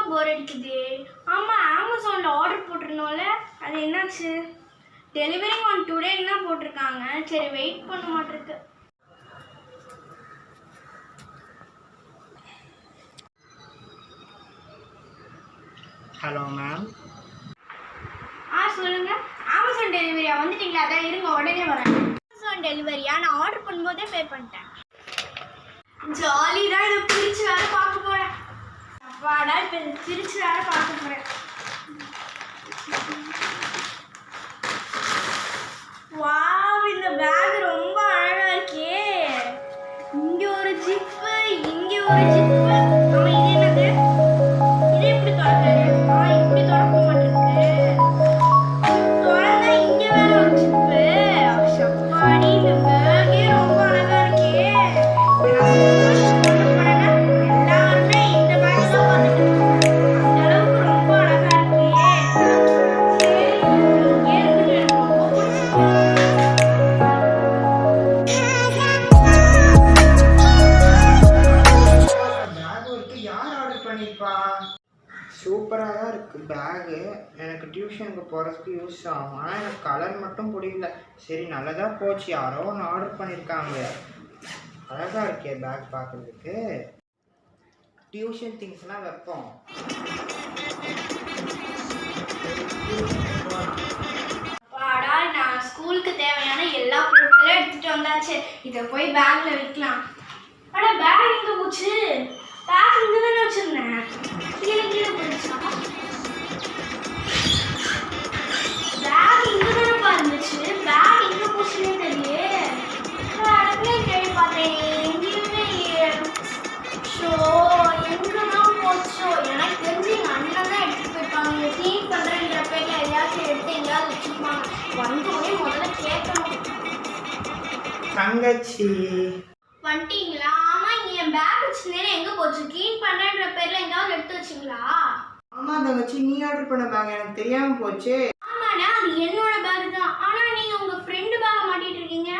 போர் அடிக்குது. ஆமாம், அமேசானில் ஆர்டர் போட்டிருந்தோம்ல, அது என்னாச்சு? டெலிவரிங் ஆன் டுடேன்னு தான் போட்டிருக்காங்க. சரி, வெயிட் பண்ண மாட்டிருக்கு. Hello ma'am. சொல்லுங்கள். அமேசான் டெலிவரியா? வந்துட்டீங்களா? அதான் இருங்க, உடனே வரேன். அமேசான் டெலிவரியா? நான் ஆர்டர் பண்ணும்போதே பே பண்ணிட்டேன். ஜாலி தான். இதை பிரித்து வேறு பார்க்க போகிறேன். அப்பாடா, இப்போ இதை பிரித்து வேறு பார்க்க போகிறேன். வாவ், இந்த பேக் ரொம்ப அழகாக இருக்கே. இங்கே ஒரு ஜிப்பு, இங்கே ஒரு ஜிப்பு. ஆமாம், இது என்னது? இது எப்படி திறக்கிறது? இப்படி திறக்க மாட்டேங்குது. திறந்தா இங்கே வேற ஒரு ஜிப்பு. சப்பாடி, இந்த பேக்கே ரொம்ப அழகாக இருக்கே. எல்லாருமே இந்த பேக் தான் பார்த்துட்டு இருக்காங்க. அந்த அளவுக்கு ரொம்ப அழகாக இருக்கே. சரி, இங்கே இருக்குது. எனக்கு ரொம்ப பிடிச்சிருக்கு. சூப்பராக தான் இருக்குது பேகு. எனக்கு டியூஷனுக்கு போகிறதுக்கு யூஸ் ஆகும். ஆனால் எனக்கு கலர் மட்டும் பிடிக்கல. சரி, நல்லதாக போச்சு. யாரோ ஒன்று ஆர்டர் பண்ணியிருக்காங்க. அழகாக இருக்கே பேக் பார்க்குறதுக்கு. டியூஷன் திங்ஸ்லாம் வைப்போம். அப்பாடா, நான் ஸ்கூலுக்கு தேவையான எல்லா பொருட்களும் எடுத்துகிட்டு வந்தாச்சு. இதை போய் பேக்கில் வைக்கலாம். ஆனால் பேக் எங்கே போச்சு? பேக் இங்கே தானே வச்சுருந்தேன். கீழே கீழே போயிடுச்சா? பேக் இங்கே தானேப்பா இருந்துச்சு. பேக் எங்கே போச்சுன்னே தெரியல. இடத்துலையும் தேடி பார்த்தேன், எங்கேயுமே இல்லையே. ஷோ, எங்கெல்லாம் போச்சோ? எனக்கு தெரிஞ்சு எங்கள் அண்ணன் தான் எடுத்துகிட்டு போயிருப்பாங்க. க்ளீன் பண்ணுறேன்ற பேரில் எதையாச்சும் எடுத்து எங்கேயாவது வச்சுருப்பாங்க. வந்தோடனே முதல்ல கேட்கணும். தங்கச்சி வந்துட்டீங்களா? ஆமாம், நீ என் பேக் வச்சுருந்தேன்னு எங்கே போச்சு? க்ளீன் பண்ணுறேன்ற பேரில் எங்கேயாவது எடுத்து வச்சிங்களா? ஆமாம் தங்கச்சி, நீ ஆர்டர் பண்ண பேக் எனக்கு தெரியாமல் போச்சு. ஆமாண்ணா, அது என்னோட பேக் தான். ஆனால் நீங்கள் உங்கள் ஃப்ரெண்டு பேக்கை மாட்டிகிட்டு இருக்கீங்க.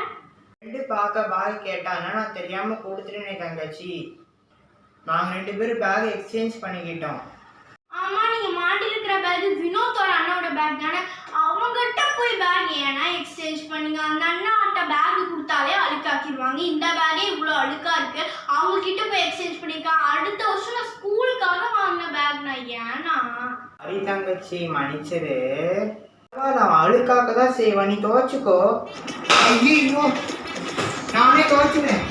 ஃப்ரெண்டு பார்க்க பேக் கேட்டாங்கன்னா நான் தெரியாமல் கொடுத்துட்டேனே தங்கச்சி. நாங்கள் 2 பேரும் பேக் எக்ஸ்சேஞ்ச் பண்ணிக்கிட்டோம். ஆமாம், நீங்கள் மாட்டிருக்கிற பேக் வினோத்தோட அண்ணாவோட பேக் தானே. அவங்ககிட்ட போய் பேக் ஏன்னா எக்ஸ்சேஞ்ச் பண்ணுங்க. அந்த அண்ணாட்ட பேக் கொடுத்தாலே அழுக்காக்கிடுவாங்க. இந்த பேக்கே இவ்வளோ அழுக்காக இருக்கு, அவங்கக்கிட்ட போய் எக்ஸ்சேஞ்ச் பண்ணியிருக்காங்க. அடுத்த வருஷம் நான் ஸ்கூலுக்காக வாங்கின பேக் நான். ஏன்னா சரி தங்கச்சி, மன்னிச்சிரு. நான் அழுக்காக்க தான் செய்வேன், நீ துவைச்சிக்கோ. ஐயோ, நானே துவைச்சுவேன்.